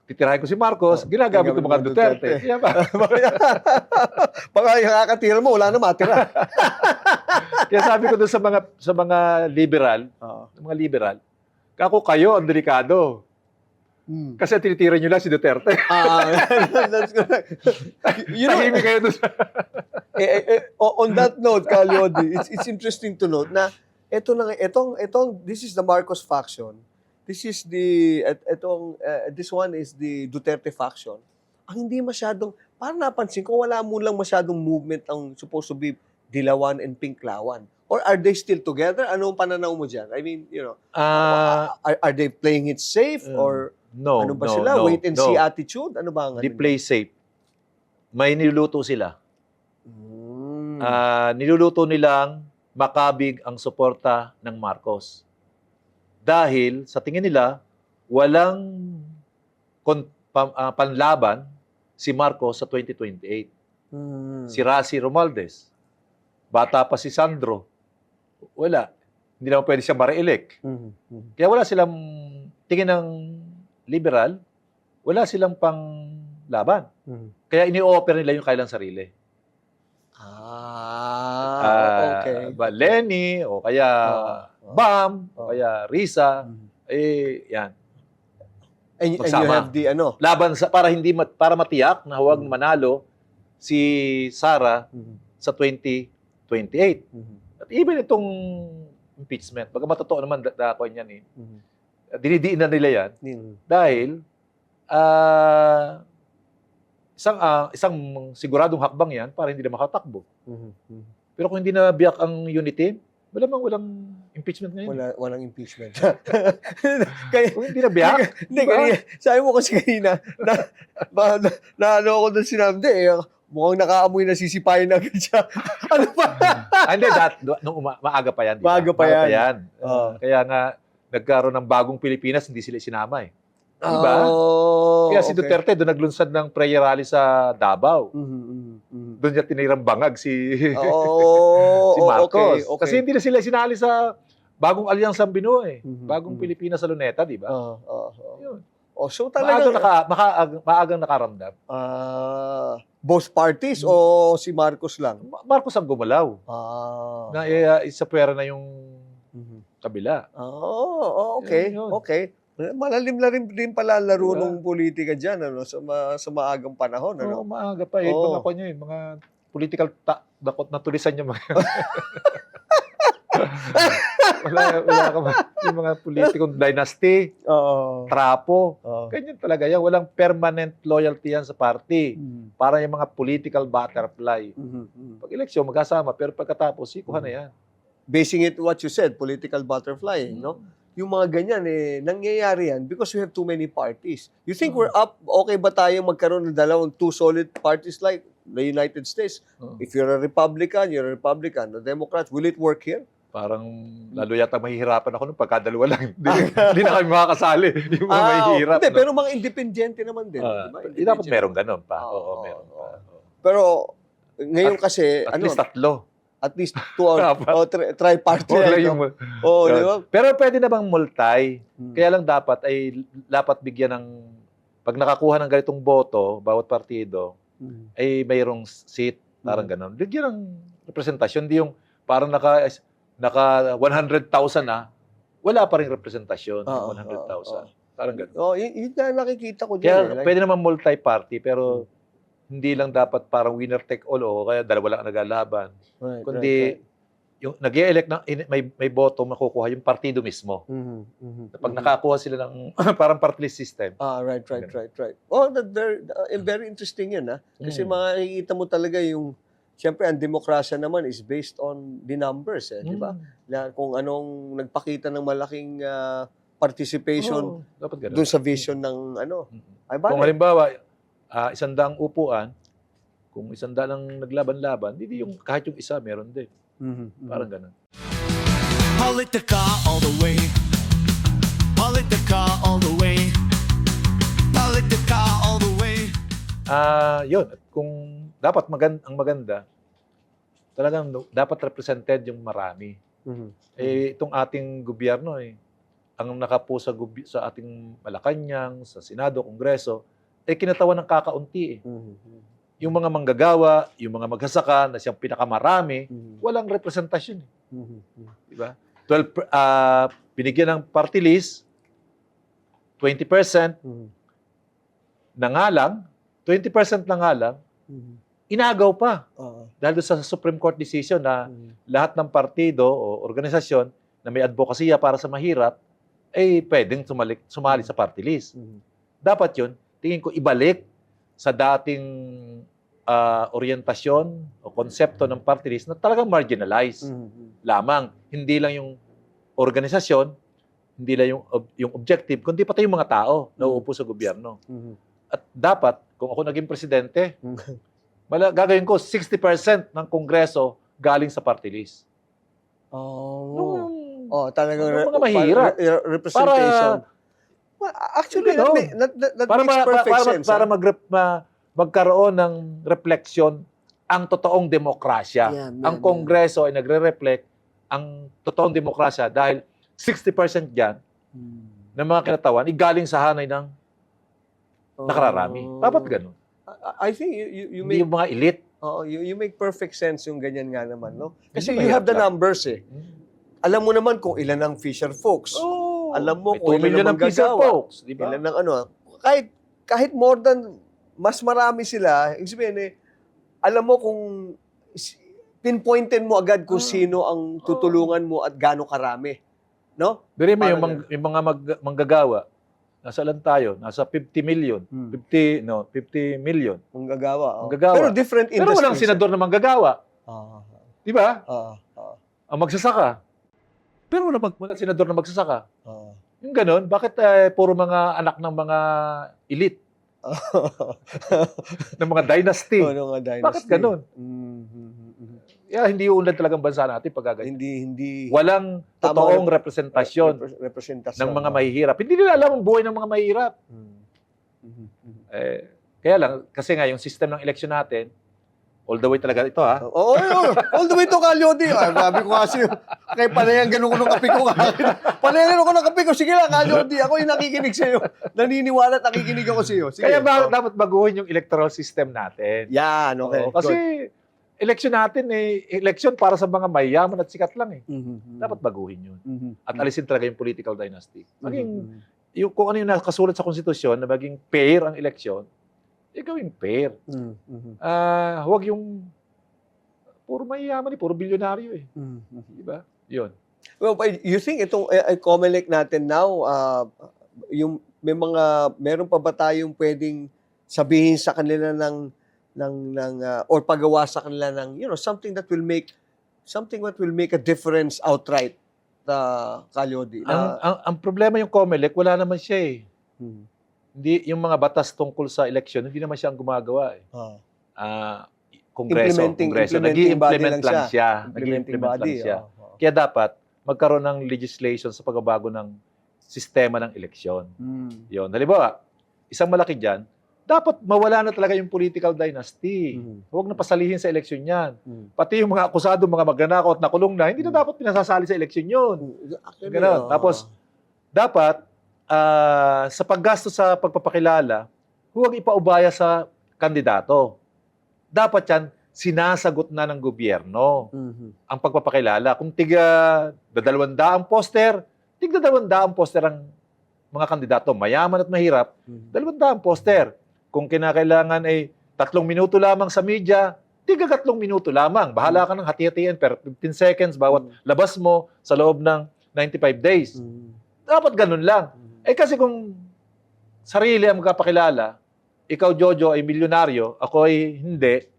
Titirahin ko si Marcos, ginagamit ng mga Duterte. Kaya ba? Baka nakakatira mo, wala na matira. Kaya sabi ko doon sa mga liberal, kako kayo ang delikado. Kasi tinitira nyo lang si Duterte. That's correct. Tahimik kayo doon. On that note, Kalyodi, it's interesting to note na this is the Marcos faction. This is this one is the Duterte faction. Ang hindi masyadong, parang napansin ko, wala mo lang masyadong movement ang supposed to be Dilawan and Pinklawan. Or are they still together? Anong pananaw mo dyan? I mean, are they playing it safe? Or No, ano ba sila? Wait and see attitude? Ano ba ang They play safe. May niluluto sila. Mm. Niluluto nilang makabig ang suporta ng Marcos. Dahil sa tingin nila, walang panlaban si Marcos sa 2028. Si Raci Romualdez. Bata pa si Sandro. Wala. Hindi naman pwede siya ma-re-elect. Kaya wala silang, tingin ng liberal, wala silang pang-laban. Kaya ini-offer nila yung kailang sarili. Okay. Lenny, o kaya Bam, o kaya Risa, yan. And you Magsama. have the Laban para matiyak na huwag manalo si Sara sa 2028. At even itong impeachment, baga matotoo naman dako yan eh. Dinidiin na nila yan dahil isang siguradong hakbang yan para hindi na makatakbo. Pero kung hindi na biyak ang unity, walang impeachment ngayon. Walang impeachment. Kung hindi na biyak, Hindi, kanina, sabi mo kasi kanina, na ano ako doon sinabi, mukhang nakaamoy na sisipayin agad siya. Ano pa? Hindi, maaga pa yan. Diba? Maaga pa yan. Kaya nga, nagkaroon ng bagong Pilipinas, hindi sila sinama eh. Diba? Kaya si Duterte doon naglunsad ng prayer rally sa Davao. Doon niya tinirang bangag si Marcos. Okay. Kasi hindi na sila sinali sa bagong alyansang binuo eh. Bagong Pilipinas sa Luneta, di ba? Yun. Oh, so Maagang, talaga maagang nakaramdam. both parties o si Marcos lang? Marcos ang gumalaw. Na isa pwera na yung kabila. Okay. Yun. Okay. Malalim na rin pala laro ng politika dyan, ano, sa maagang panahon. Oo, Ano? maaga pa. Eh. Oo. Mga kanya, mga political dakot na tulisan yung mga... wala ka ba? Yung mga politikong dynasty, trapo. Ganyan talaga yan. Walang permanent loyalty yan sa party. Para yung mga political butterfly. Pag eleksyon, magkasama. Pero pagkatapos, sikuhan na yan. Basing it what you said, political butterfly, no? Yung mga ganyan, nangyayari yan because we have too many parties. You think we're up, okay ba tayo magkaroon ng two solid parties like the United States? If you're a Republican, you're a Republican. The Democrats, will it work here? Parang lalo yata mahihirapan ako nung pagkadalawa lang. Hindi na kami makakasali. Yung mga mahihirap. Hindi, no? pero mga independyente naman din. Diba? Dapat meron ganun pa. Oo, meron pa. Pero ngayon kasi, At least tatlo. At least two or tri-party. Wala yung... Di ba? Pero pwede na bang multi? Kaya lang dapat bigyan ng... Pag nakakuha ng ganitong boto, bawat partido, ay mayroong seat, parang ganun. Bigyan ng representasyon. Hindi yung parang naka 100,000 na, wala pa rin representasyon. 100,000. Parang ganun. Yun na nakikita ko Kaya dyan. pwede naman multi-party, pero hindi lang dapat parang winner take all o kaya dalawa lang ang naglalaban. Kundi yung nag-e-elect na may boto makukuha yung partido mismo. Pag nakakuha sila ng parang party list system. Right. Oh, very interesting yun, ha? Kasi makikita mo talaga yung, siyempre, ang demokrasya naman is based on the numbers, di ba? Kung anong nagpakita ng malaking participation dapat ganun. doon sa vision ng Kung halimbawa, 100 upuan, kung 100 lang naglaban-laban, hindi yung kahit yung isa meron din. Parang ganun. Politica all the way. Politica all the way. Politica all the way. Yun. Kung dapat ang maganda, talagang dapat represented yung marami. Itong ating gobyerno, ang nakapo sa ating Malacanang, sa Senado, Kongreso, kinatawan ng kakaunti. Yung mga manggagawa, yung mga maghasaka na siyang pinakamarami, walang representasyon. Diba? 12, binigyan ng party list, 20% na nga lang, 20% na nga lang, inagaw pa. Dahil doon sa Supreme Court decision na lahat ng partido o organisasyon na may advokasya para sa mahirap, ay pwedeng sumali sa party list. Dapat yun, tingin ko ibalik sa dating orientasyon o konsepto ng party list na talagang marginalized lamang. Hindi lang yung organisasyon, hindi lang yung objective, kundi pati yung mga tao na uupo sa gobyerno. At dapat, kung ako naging presidente, gagawin ko 60% ng Kongreso galing sa party list. Talagang mga mahirap. representation. Actually, that makes perfect sense. Para magkaroon ng refleksyon ang totoong demokrasya. Ang Kongreso ay nagre-reflect ang totoong demokrasya dahil 60% dyan ng mga kinatawan galing sa hanay ng nakararami. Dapat ganun. I think you Hindi make yung mga elite. you make perfect sense yung ganyan nga naman, no? Kasi you have the numbers Alam mo naman kung ilan ang Fisher Folks. Alam mo kung 2 million ilan ang ang Fisher manggagawa. Folks, di ba? Ilan ang kahit more than mas marami sila, ibig sabihin alam mo kung pinpointin mo agad kung sino ang tutulungan mo at gaano karami. No? Dili mo yung mga manggagawa, nasa lang tayo, nasa 50 million. 50 million. Manggagawa. Manggagawa. Pero different industries. Pero walang senador na manggagawa. Di ba? Ang magsasaka. Pero walang senador na magsasaka. Yung ganun, bakit puro mga anak ng mga elite? ng mga dynasty. Bakit ganun? Hindi unlad talagang bansa natin pag gaganyan. Hindi. Walang totoong representasyon ng mga mahihirap. Hindi nila alam ang buhay ng mga mahihirap. Kaya lang, kasi nga yung system ng eleksyon natin, All the way talaga ito, ha? Oo, all the way to Calyodi. Ay, sabi ko kasi, kay panayan ganun ko ng kape ko. Panayan ganun ko ng kape ko. Sige lang, Calyodi. Ako yung nakikinig sa'yo. Naniniwala at nakikinig ako sa'yo. Sige. Kaya dapat baguhin yung electoral system natin. Yan, okay. Oo, kasi election natin, election para sa mga mayayaman at sikat lang, eh. Mhm. Dapat baguhin yun. Mhm. At alisin talaga yung political dynasty. Maging, Mhm. kung ano yung nakasulat sa konstitusyon na maging fair ang eleksyon, gawing fair. Mhm. Huwag yung puro mayayaman, puro bilyonaryo, eh. Mhm. Di ba? Yun. Well, but you think itong COMELEC natin now, yung meron pa ba tayong pwedeng sabihin sa kanila or pagawa sa kanila ng, something that will make a difference outright, Calyodi? Ang problema yung COMELEC, wala naman siya, eh. Mhm. Hindi, yung mga batas tungkol sa eleksyon, hindi naman siya ang gumagawa, eh. Kongreso. Implementing body Nag-i-implement lang lang siya. Implementing Nag-i-implement body. lang siya. Oo. Kaya dapat magkaroon ng legislation sa pagbabago ng sistema ng eleksyon. Yun. Halimbawa, isang malaki dyan, dapat mawala na talaga yung political dynasty. Huwag na pasalihin sa eleksyon yan. Pati yung mga akusado, mga magnanakaw at nakulong na, hindi na dapat pinasasali sa eleksyon yun. Ganun. Tapos, dapat, sa paggasto sa pagpapakilala, huwag ipaubaya sa kandidato. Dapat yan, sinasagot na ng gobyerno ang pagpapakilala. Kung tiga 200 poster, tiga 200 poster ang mga kandidato, mayaman at mahirap, 200 poster. Kung kinakailangan ay 3 minuto lamang sa media, tiga 3 minuto lamang. Bahala ka ng hati-hatiin per 15 seconds bawat labas mo sa loob ng 95 days. Dapat ganun lang. Kasi kung sarili ang magkapakilala, ikaw, Jojo, ay milyonaryo, ako ay hindi,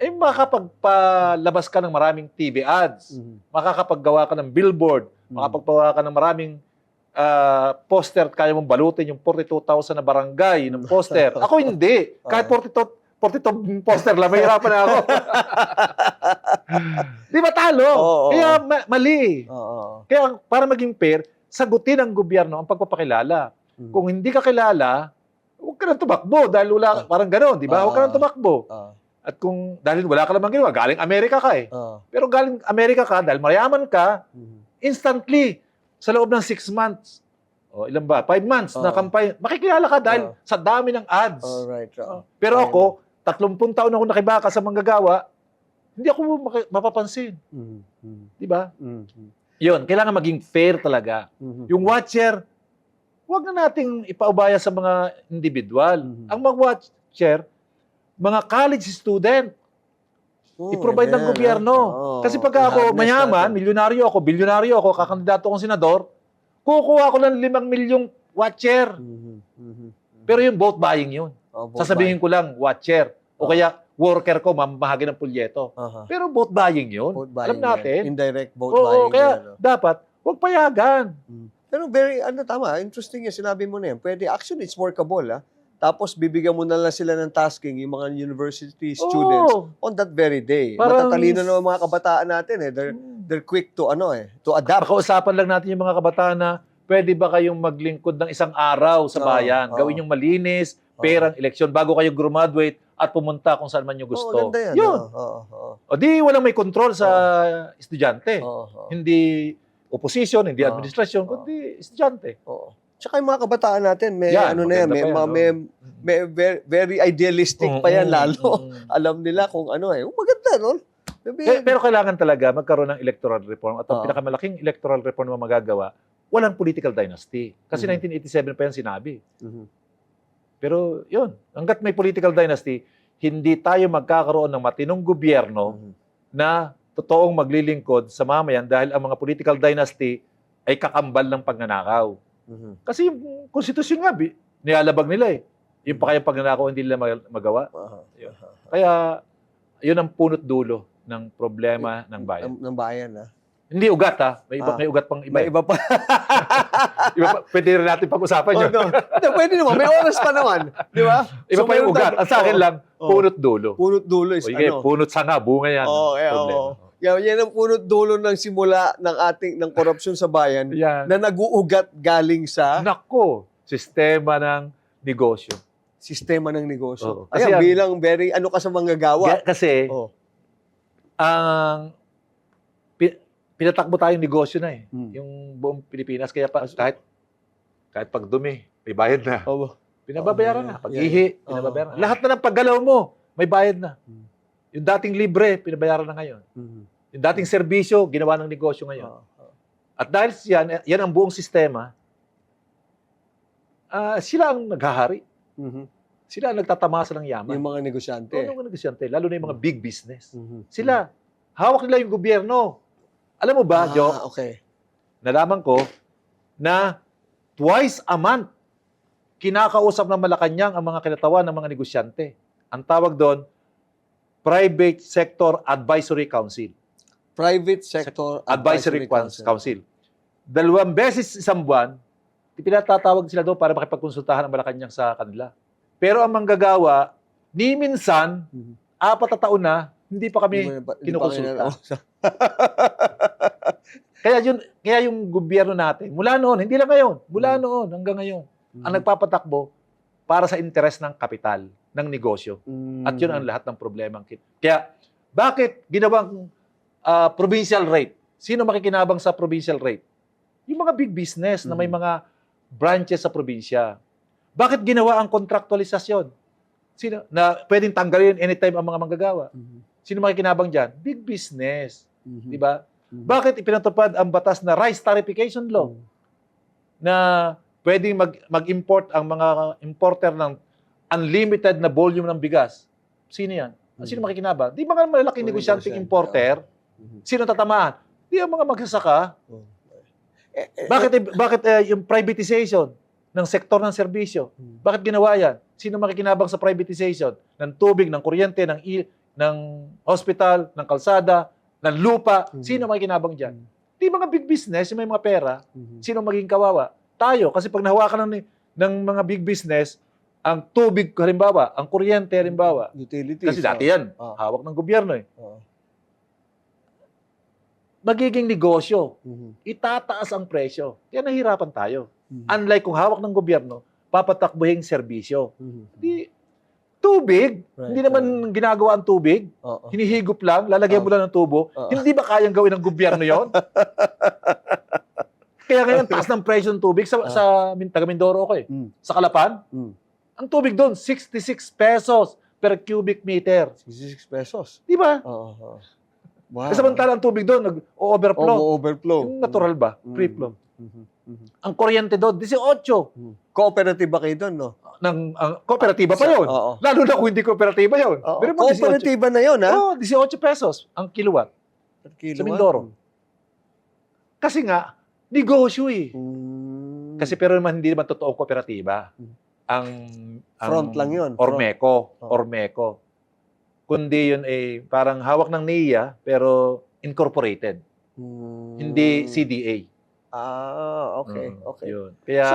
makakapagpalabas ka ng maraming TV ads, makakapaggawa ka ng billboard, makakapagpawa ka ng maraming poster, kaya mong balutin yung 42,000 na barangay ng poster. Ako hindi. Kahit 42 poster lang, mahirapan na ako. Di ba talo? Kaya mali. Kaya para maging fair, sagutin ng gobyerno ang pagpapakilala. Kung hindi ka kilala, huwag ka nang tumakbo dahil wala, parang gano'n, di ba? Huwag ka nang tumakbo. At dahil wala ka namang ginawa, galing Amerika ka, eh. Pero galing Amerika ka, dahil mayaman ka, instantly, sa loob ng 6 months, ilan ba? 5 months na campaign, makikilala ka dahil sa dami ng ads. Alright. Pero ako, 30 taon ako nakibaka sa manggagawa, hindi ako mapapansin. Di ba? Yun, kailangan maging fair talaga. Yung watcher, huwag na nating ipaubaya sa mga individual. Ang mga watcher, mga college student, i-provide ng gobyerno. Kasi pag ako mayaman, milyonaryo ako, bilyonaryo ako, kakandidato akong senador, kukuha ko ng 5 milyong watcher. Pero yung vote buying yun. Sasabihin ko lang, watcher. O kaya, worker ko, mamahagi ng pulyeto. Pero vote buying yun. Alam natin. Indirect vote buying. Kaya dapat, huwag payagan. Pero tama, interesting yung sinabi mo na yan. Pwede, actually, it's workable, Tapos, bibigyan mo na lang sila ng tasking, yung mga university students, on that very day. Parang, matatalino na mga kabataan natin, They're quick to, to adapt. Pakausapan lang natin yung mga kabataan na, pwede ba kayong maglingkod ng isang araw sa bayan? Gawin yung malinis, perang eleksyon, bago kayo graduate at pumunta kung saan man nyo gusto. Ganda yan. Yun. O di, walang may control sa estudyante. Hindi opposition, hindi administrasyon, kundi estudyante. Tsaka yung mga kabataan natin, may very idealistic pa yan lalo. Alam nila kung maganda, no? Pero kailangan talaga magkaroon ng electoral reform at ang pinakamalaking electoral reform na magagawa, walang political dynasty. Kasi 1987 pa yan sinabi. Pero yun, hanggat may political dynasty, hindi tayo magkakaroon ng matinong gobyerno na totoong maglilingkod sa mamayan dahil ang mga political dynasty ay kakambal ng pagnanakaw. Kasi yung konstitusyon nga, nilalabag nila eh. Yung pa kayang pagnanakaw hindi nila magawa. Kaya, yun ang punot dulo ng problema ng bayan. Ng bayan, Hindi ugat, May ugat pang iba. May iba pa. Pwede rin natin pag-usapan yun. Pwede naman. May oras pa naman. Di ba? Iba pa yung ugat. At sa akin lang, punot dulo. Punot dulo is Punot sanga, bunga yan. Problema. Yan ang punot dulo ng simula ng korupsyon sa bayan na nag-uugat galing sa... Nako, sistema ng negosyo. sistema ng negosyo. Oo. Kasi Ayan, ang- bilang very, ano ka sa manggagawa. Kasi, Oh. ang pinatakbo tayong negosyo na eh. Hmm. Yung buong Pilipinas. Kaya kahit pagdumi, may bayad na. Oh. Pinababayaran na. Pag-ihi, Yeah. pinababayaran na. Oo. Lahat na ng paggalaw mo, may bayad na. Hmm. Yung dating libre, pinabayaran na ngayon. Mhm. Yung dating serbisyo, ginawa ng negosyo ngayon. At dahil yan ang buong sistema, sila ang naghahari. Mhm. Sila ang nagtatamasa ng yaman. Yung mga negosyante. Oo, mga negosyante, lalo na yung mga big business. Mhm. Sila, hawak nila yung gobyerno. Alam mo ba, Jo, Okay. nalaman ko na twice a month, kinakausap ng Malacanang ang mga kinatawan ng mga negosyante. Ang tawag doon, Private Sector Advisory Council. Private Sector Advisory Council. 2 beses isang buwan, pinatatawag sila doon para makipagkonsultahan ng Malacanang sa kanila. Pero ang manggagawa, ni minsan, Mhm. 4 na taon na, hindi pa kami Hindi pa kinukonsulta. kinakausap. Kaya yung gobyerno natin, mula noon, hindi lang ngayon, mula noon hanggang ngayon, ang nagpapatakbo para sa interes ng kapital, ng negosyo. At yun ang lahat ng problema. Kaya, bakit ginawang provincial rate? Sino makikinabang sa provincial rate? Yung mga big business na may mga branches sa probinsya. Bakit ginawa ang contractualisasyon? Sino na pwedeng tanggalin anytime ang mga manggagawa? Sino makikinabang dyan? Big business. Di ba? Bakit ipinatupad ang batas na rice tariffication law na pwedeng mag-import ang mga importer ng unlimited na volume ng bigas? Sino yan? Sino makikinabang? Di mga malalaking negosyanteng importer. Sino tatamaan? Di ang mga magsasaka. Bakit yung privatization ng sektor ng serbisyo? Bakit ginawa yan? Sino makikinabang sa privatization ng tubig, ng kuryente, ng hospital, ng kalsada, ng lupa? Sino makikinabang dyan? Di mga big business, yung may mga pera. Sino magiging kawawa? Tayo. Kasi pag nahawakan ng mga big business, ang tubig, halimbawa, ang kuryente, halimbawa. Utilities. Kasi dati yan, hawak ng gobyerno eh. Magiging negosyo. Itataas ang presyo. Kaya nahihirapan tayo. Unlike kung hawak ng gobyerno, papatakbuhin serbisyo. Tubig, hindi naman ginagawa ang tubig. Hinihigop lang, lalagyan mo lang ng tubo. Hindi ba kayang gawin ng gobyerno yon? Kaya ngayon, taas ng presyo ng tubig sa taga Mindoro ako eh. Sa Calapan, ang tubig doon, 66 pesos per cubic meter. 66 pesos. Di ba? Wow. Samantala ang tubig doon, nag-overflow. Overflow. Yung natural ba? Free flow. Ang kuryente doon, 18. Cooperative ba kayo doon, no? Ang kooperatiba pa yun. Lalo na kung hindi kooperatiba yun. Pero Cooperative na yun, ha? Oo, 18 pesos ang kilowatt Per kilowatt. sa Mindoro. Kasi nga, negosyo eh. Kasi pero naman hindi naman totoong kooperatiba. Ang Front lang yun. Ormeco. Ormeco. Kundi yun eh, parang hawak ng NIA, pero incorporated. Hindi CDA. Okay. Yun. Kaya, So,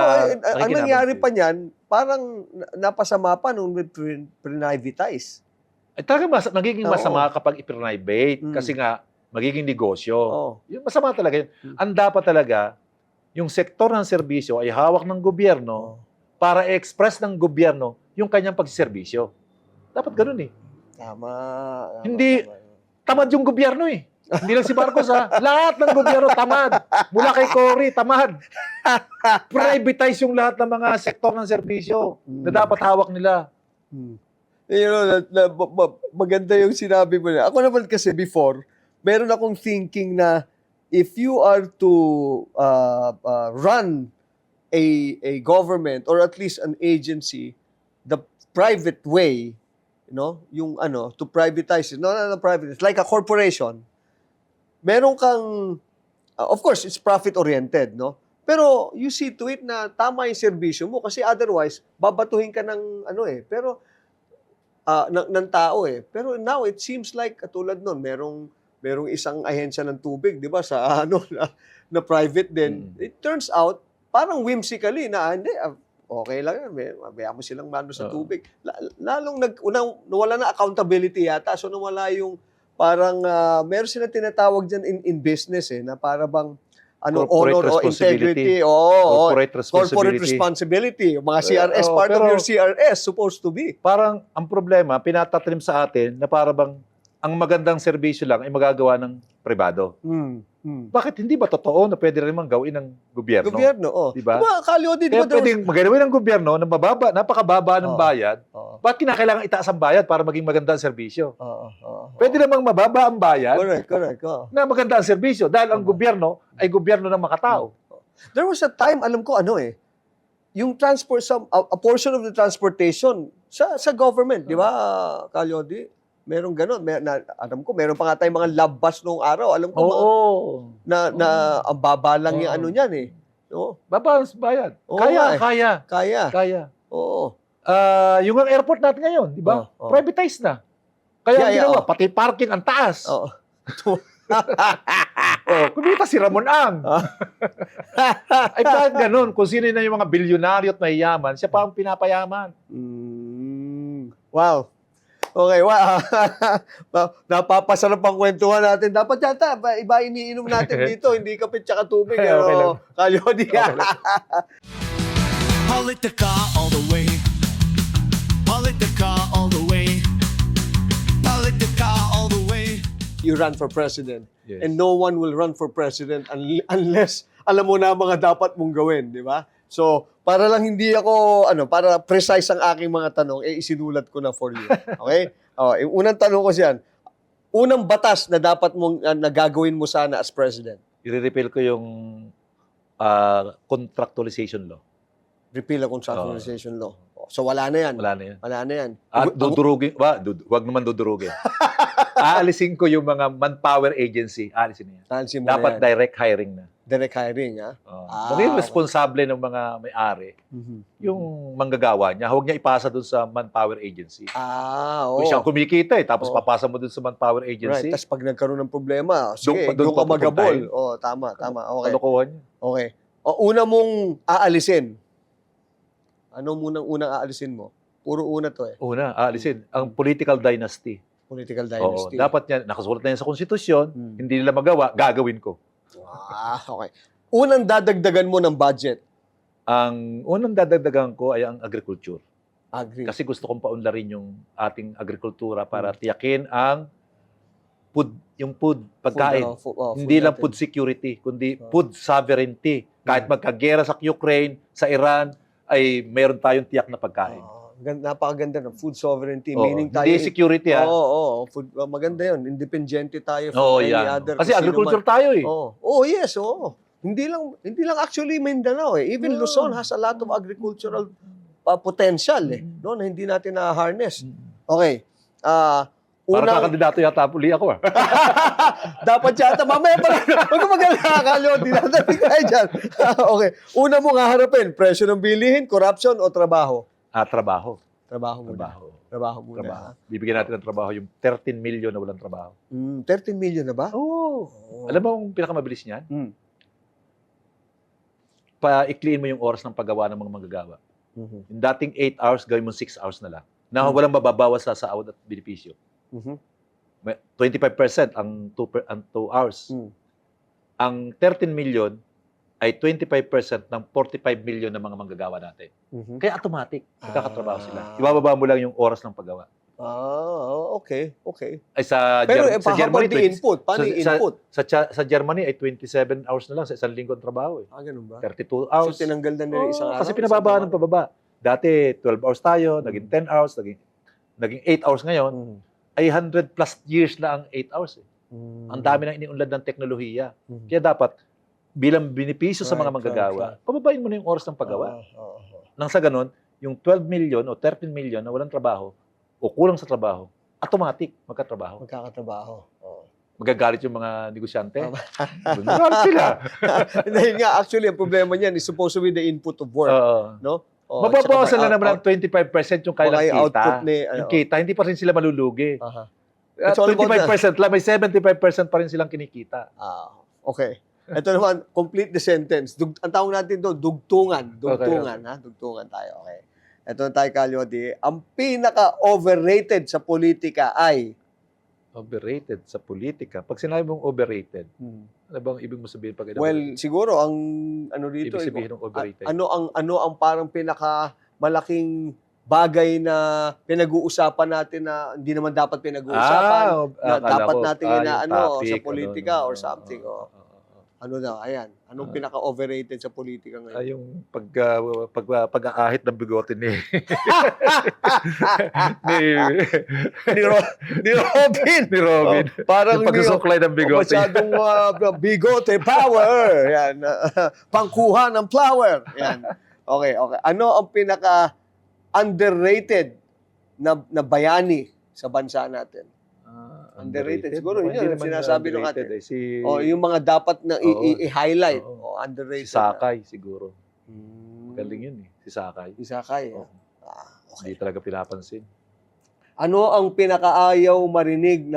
ang nangyari nakikinabang pa niyan, parang napasama pa nung privatize. talaga magiging masama kapag i-private kasi nga magiging negosyo. Yung masama talaga yun. Ang dapat talaga, yung sektor ng serbisyo ay hawak ng gobyerno para i-express ng gobyerno yung kanyang pagsiservisyo. Dapat ganun eh. Tama. Hindi, tamad yung gobyerno eh. Hindi lang si Marcos ha. Lahat ng gobyerno tamad. Mula kay Cory, tamad. Privatize yung lahat ng mga sektor ng serbisyo na dapat hawak nila. You know, maganda yung sinabi mo na. Ako naman kasi before, meron akong thinking na if you are to run a government or at least an agency the private way, you know, yung to privatize it. No, private. It's like a corporation. Meron kang, of course, it's profit-oriented, no? Pero you see to it na tama yung serbisyo mo kasi otherwise, babatuhin ka ng pero ng tao eh. Pero now it seems like katulad nun, merong isang ahensya ng tubig, 'di ba, sa na private din. It turns out parang whimsically na hindi okay lang yan, bayaan mo silang mano sa tubig. Lalong nawala na accountability yata. So nawala yung parang meron silang tinatawag diyan in business na para bang ano, Corporate honor o responsibility. integrity. Oo, Corporate corporate responsibility. responsibility. Yung mga CRS, Oo, part of pero- your CRS, supposed to be. Parang ang problema, pinatatrim sa atin na para bang ang magandang serbisyo lang ay magagawa ng pribado. Bakit hindi ba totoo na pwede rin mang gawin ng gobyerno? Gobyerno, oh. Diba? Diba, Kalyodi, Kaya diba, there was- pwedeng magawin ng gobyerno na napakababa ng Oo. bayad. Oo, Bakit kinakailangan itaas ang bayad para maging maganda ang serbisyo? oo, oo. Pwede namang mababa ang bayad Correct, oh. na maganda ang serbisyo dahil ang Tama. gobyerno ay gobyerno ng makatao. There was a time, alam ko, yung transport, a portion of the transportation sa government, di ba, Kalyodi? Merong ganun. Alam ko, meron pa nga tayong mga lab bus noong araw. Alam ko, Oo. na ang baba lang yung Oo. ano niyan eh. Oo, Baba ang bayad. Oo Kaya, nga eh. kaya. kaya. Oo. Yung ang airport natin ngayon, di ba? Oo. Privatized na. Kaya ang Yeah, ginawa, oo. pati parking ang taas. Oo. Kumita si Ramon Ang. Ay bakit ganun? Kung sino na yung mga bilyonaryo at mayayaman, siya pa ang pinapayaman. Wow. Okay, wow. Napapasarap ang kwentuhan natin. Dapat yata, iba iniinom natin dito. Hindi kapit tsaka tubig. Okay lang. Kalyodi. Okay lang. Politica all the way. Politica all the way. Politica all the way. You run for president. Yes. And no one will run for president unless alam mo na mga dapat mong gawin, di ba? So, para lang hindi ako, para precise ang aking mga tanong, isinulat ko na for you. Okay? Yung unang tanong ko siyan, unang batas na dapat mong, na gagawin mo sana as president? I-repeal ko yung contractualization law. Repeal ang contractualization law. So, wala na yan. Wala na yan. Wala na yan. At dudurugin, wag naman dudurugin. Aalisin ko yung mga manpower agency. Aalisin na yan. Tansin mo Dapat na yan. direct hiring na. Direct hiring, ha? Maging okay. responsable ng mga may-ari yung manggagawa niya. Huwag niya ipasa doon sa manpower agency. Oo. Kung siya ang kumikita tapos Oo. papasa mo doon sa manpower Right. agency, Tapos pag nagkaroon ng problema, sige, Doon doon ka pa magabol. pupuntahin. Tama. Okay. kalokohan niya. Okay. Una mong aalisin. Ano unang aalisin mo? Puro una to eh. Una, aalisin. Ang political dynasty. Political Oo, dynasty. dapat yan, nakasulat na yan sa konstitusyon, hindi nila magawa, gagawin ko. Okay. Unang dadagdagan mo ng budget. Ang unang dadagdagan ko ay ang agriculture. Agree. Kasi gusto kong paunlarin yung ating agrikultura para tiyakin ang food, pagkain. Hindi lang food security, kundi food sovereignty. Kahit magkagera sa Ukraine, sa Iran, ay mayroon tayong tiyak na pagkain. Napakaganda ng food sovereignty. Oo, Meaning tayo... hindi security ha. Oo. Food, maganda yun. Independyente tayo Oo, from any yan. other. Kasi kung sino agriculture man. tayo eh. Yes. Hindi lang actually Mindanao eh. Even Luzon has a lot of agricultural potential eh. No, na hindi natin na-harness. Okay. Para kandidato yata uli ako ah. Dapat yata, mamaya pa lang. Huwag ka mag-alala, Kalyo. Dinadating tayo dyan. Okay. Una mo nga harapin, presyo ng bilihin, corruption o trabaho? Trabaho. Trabaho muna. Trabaho muna. Trabaho. Bibigyan natin ng trabaho yung 13 million na walang trabaho. 13 million na ba? Oo. Alam mo ang pinakamabilis niyan? Paikliin mo yung oras ng paggawa ng mga manggagawa. Yung dating 8 hours, gawin mo 6 hours na lang. Na walang mababawas sa sahod at benepisyo. 25% ang 2 hours. Ang 13 million ay 25% ng 45 million ng mga manggagawa natin. Kaya automatic, magkakatrabaho sila. Ibababa mo lang yung oras ng paggawa. Okay. Ay sa Pero sa Germany, input? Paano yung input? Sa Germany ay 27 hours na lang sa isang linggo ng trabaho. Ganun ba? 32 hours. So, tinanggal na nila isang araw? Kasi pinababa ng pababa. Dati, 12 hours tayo, naging 10 hours, naging 8 hours ngayon, ay 100 plus years na ang 8 hours. Ang dami nang iniunlad ng teknolohiya. Kaya dapat, bilang benepisyo sa mga manggagawa, pababain mo na yung oras ng paggawa. Nang sa ganun, yung 12 million o 13 million na walang trabaho o kulang sa trabaho, automatic magkatrabaho. Magkakatrabaho. Magagalit yung mga negosyante. Magagalit sila. Dahil nga, actually, ang problema niyan is supposed to be the input of work. No? Mababawasan lang naman ng 25% yung kailang kita. Output Yung kita, hindi pa rin sila malulugi. It's all about 25% lang, may 75% pa rin silang kinikita. Okay. Ito naman, complete the sentence. Ang tawag natin doon, dugtungan. Dugtungan, ha? Dugtungan tayo, okay. Ito na tayo, Kalyodi. Ang pinaka-overrated sa politika ay? Overrated sa politika. Pag sinabi mong overrated, Hmm. ano bang ibig mo sabihin pag Well, siguro ang ano dito, ibig sabihin ng overrated? ano ang parang pinaka malaking bagay na pinag-uusapan natin na hindi naman dapat pinag-uusapan, na akala dapat ko, nating yung inaano topic, sa politika ano, or something. Ano na, ayan. Anong Ah. pinaka-overrated sa politika ngayon? yung pag-aahit ng bigote ni ni, Ni Robin. ni Robin. Parang Yung pagsusuklay ng bigote. masyadong bigote power. Yan. Pangkuha ng flower. Yan. Okay. Ano ang pinaka underrated na bayani sa bansa natin? Underrated. Siguro yun Hindi yung naman sinasabi ng underrated atin. Si, Yung mga dapat na Oo. i-highlight. Oo. Underrated. si Sakay siguro. Hmm. Galing yun eh. Si Sakay. Si Sakay. Oo. Okay. Hindi talaga pinapansin. Ano ang pinakaayaw marinig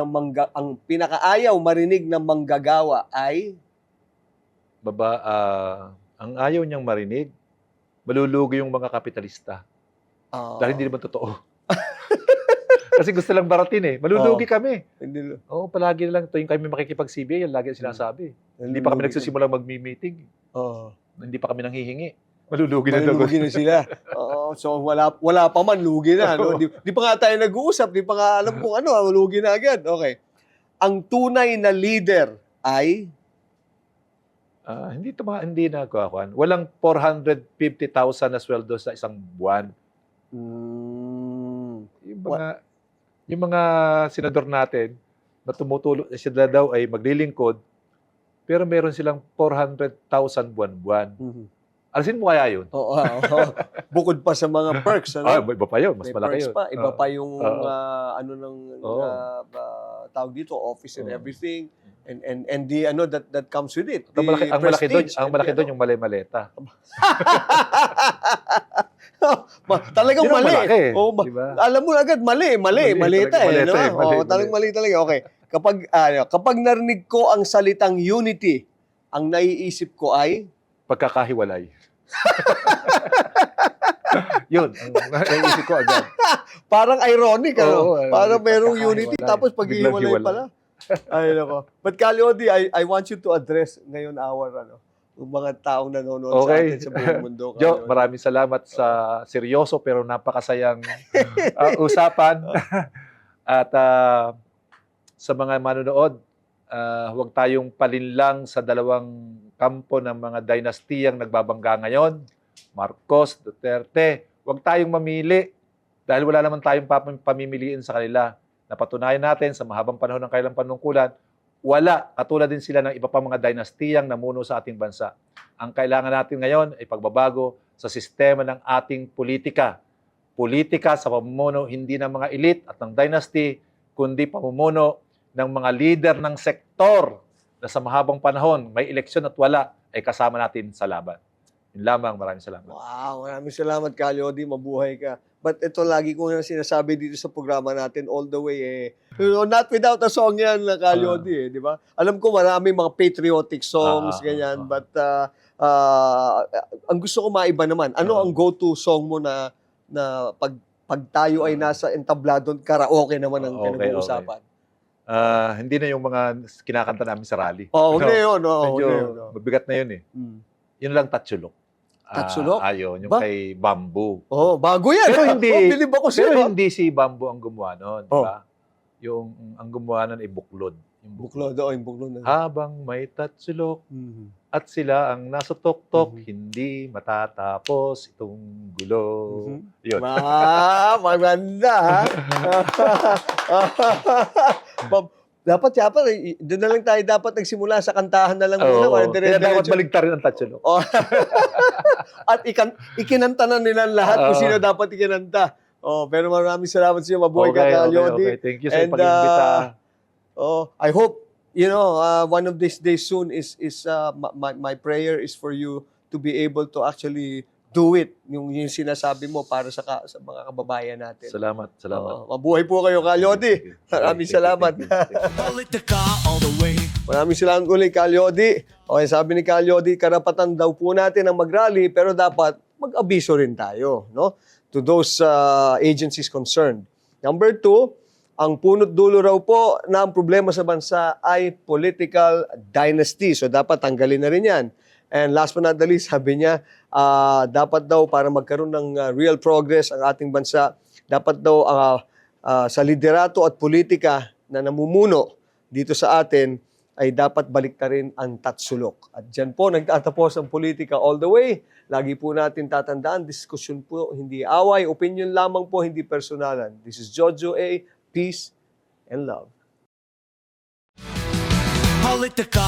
ng manggagawa ay Ang ayaw niyang marinig, malulugi yung mga kapitalista. Dahil hindi naman totoo. Kasi gusto lang baratin eh. Malulugi kami. hindi Oo, palagi na lang tuwing kami makikipag-CBA, yan lagi ang sinasabi. Hindi pa kami nagsisimulang mag-meeting. Hindi pa kami nanghihingi. Malulugi na daw. Malulugi na sila. So wala pa man, lugi na. No? Di pa nga tayo nag-uusap, di pa nga alam kung ano, lugi na agad. Okay. Ang tunay na leader ay Hindi na kuhakuan. Walang 450,000 na sweldo sa isang buwan. Yung mga senador natin na tumutulong, sila daw ay maglilingkod, pero meron silang 400,000 buwan-buwan. Alisin mo kaya yun? Oo. Bukod pa sa mga perks, ano? Iba pa yun. Mas May malaki perks yun. pa. Iba pa yung Oo. tawag dito, office and Oo. everything. And the that comes with it. Ang malaki doon, prestige ang and malaki the doon yung malay-maleta. Talagang Yun ang mali. malaki, Oo, diba? Alam mo agad, mali Mali, ta eh. talaga, No? mali, Talagang mali talaga. Okay. Kapag narinig ko ang salitang unity, ang naiisip ko ay Pagkakahiwalay. Yun, ang naisip ko agad. parang ironic, ano? Oo, Parang merong pagkakahiwalay. unity, tapos Biglang paghihiwalay hiwalay. pala. Ay, nako. But Kalyodi, I want you to address ngayon yung mga taong nanonood sa Okay. atin sa buong mundo. Jo, Kalyodi. maraming salamat sa seryoso pero napakasayang usapan. At sa mga manonood, huwag tayong palinlang sa dalawang kampo ng mga dynastiyang nagbabangga ngayon, Marcos, Duterte. Huwag tayong mamili dahil wala naman tayong pamimiliin sa kanila. Napatunayan natin sa mahabang panahon ng kailang panungkulan, wala. Katulad din sila ng iba pang mga dynastiyang namuno sa ating bansa. Ang kailangan natin ngayon ay pagbabago sa sistema ng ating politika. Politika sa pamumuno hindi ng mga elite at ng dynasty, kundi pamumuno ng mga leader ng sektor na sa mahabang panahon, may eleksyon at wala, ay kasama natin sa laban. Yun lamang, maraming salamat. Wow, maraming salamat, Kalyodi. Mabuhay ka. But ito, lagi ko na sinasabi dito sa programa natin all the way not without a song yan, Kalyodi, di ba? Alam ko maraming mga patriotic songs, ganyan. But ang gusto ko maiba naman, ano ang go-to song mo na pag tayo ay nasa entabladon, karaoke naman ang pinag-uusapan? Hindi na yung mga kinakanta namin sa rally. Huwag na yun. Medyo mabigat na yun eh. Yun lang Tatsulok. Tatsulok? Yung kay Bamboo. Bago yan. Pero hindi, bilib ako sa'yo. pero hindi si Bamboo ang gumawa nun, di ba? Yung ang gumawa nun ay Buklod. Yung Buklod, yung buklod. Habang may tatsulok at sila ang nasa tuktok, hindi matatapos itong gulo. Yun. Maganda, ha? Dapat, doon na lang tayo dapat nagsimula sa kantahan na lang muna. Kaya dapat baligtad rin ang tatsulok. At ikinanta na nila lahat kung sino dapat ikinanta. Pero maraming salamat sa iyo. Mabuhay ka, Kalyodi. Okay. Thank you sa pag-imbita. I hope, one of these days soon is my prayer is for you to be able to actually do it, yung sinasabi mo para sa mga kababayan natin. Salamat. Mabuhay po kayo, Kalyodi. Maraming salamat. Politica all the way. Maraming salamat ulit, Kalyodi. Okay, sabi ni Kalyodi, karapatan daw po natin ang mag-rally, pero dapat mag-abiso rin tayo, no? To those agencies concerned. Number 2, ang punot dulo raw po na ang problema sa bansa ay political dynasty. So dapat tanggalin na rin yan. And last but not the least, sabi niya, dapat daw para magkaroon ng real progress ang ating bansa, dapat daw sa liderato at politika na namumuno dito sa atin ay dapat baliktarin ang tatsulok. At dyan po nagtatapos ang politika all the way. Lagi po natin tatandaan, diskusyon po, hindi away, opinion lamang po, hindi personalan. This is Jojo A. Peace and love. Politika